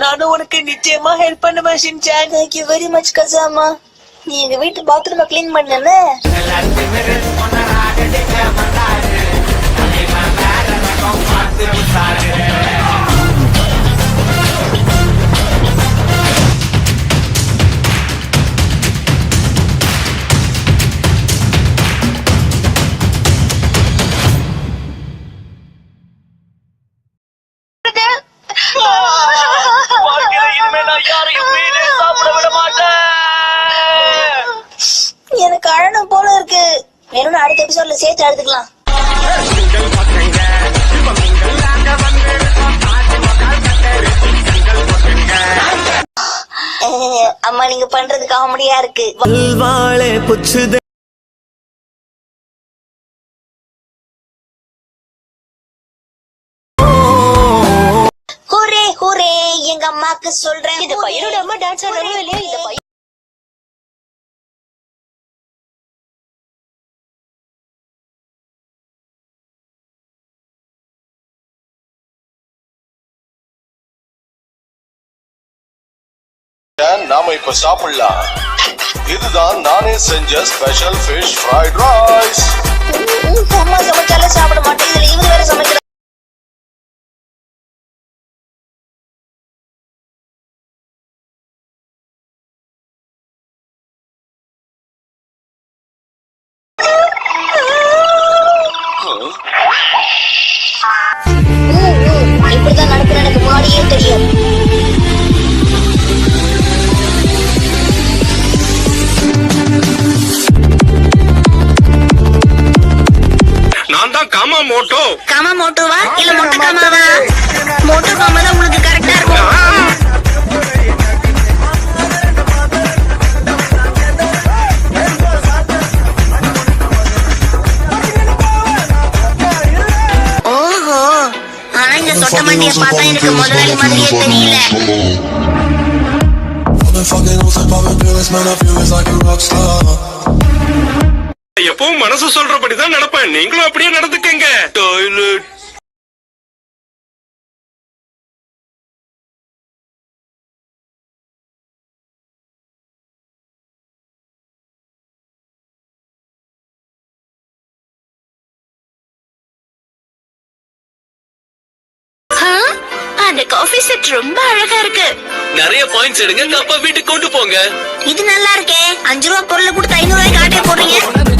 நானும் உனக்கு நிச்சயமா ஹெல்ப் பண்ணுவேன் Shinchan. Thank you very much கசாமா. நீ எங்க வீட்டு பாத்ரூம் கிளீன் பண்ணல. எனக்கு அழணும் போல இருக்கு. வேணும்னு அடுத்த எபிசோட்ல சேர்த்து அழுதுக்கலாம். அம்மா நீங்க பண்றது காமெடியா இருக்கு. ஹூரே ஹூரே எங்க அம்மாக்கு சொல்றேன். இந்த பையனோட அம்மா டான்ஸ் ஆடுறாங்களோ இல்லையா? இந்த பையன் நாம இப்ப சாப்பிடலாம். இதுதான் நானே செஞ்ச ஸ்பெஷல் ஃபிஷ் ஃப்ரைட் ரைஸ். அம்மா சமைச்சாலே சாப்பிட மாட்டேன். இதுல இவங்க வேற சமைக்கிறாங்க. இப்படிதான் நடக்குன்னு எனக்கு முன்னாடியே தெரியாது. காமா மோட்டோவா இல்ல மொட்டை காமாவா? மோட்டோ காமா தான் உங்களுக்கு கரெக்டா இருக்கும். ஓஹோ, ஆனா இந்த சொட்ட மண்டிய பார்த்தா எனக்கு முதலாளி மாதிரியே தெரியல. எப்பவும் மனசு சொல்றபடிதான் நடப்பேன். நீங்களும் அப்படியே நடந்துக்கங்க. டாய்லெட் அந்த காஃபி செட் ரொம்ப அழகா இருக்கு. நிறைய பாயிண்ட்ஸ் எடுங்க. கப்பா வீட்டுக்கு கொண்டு போங்க. இது நல்லா இருக்கே. 5 ரூபா பொருள் கொடுத்து 500 ரூபாய்க்கு ஆட்டே போடுறீங்க.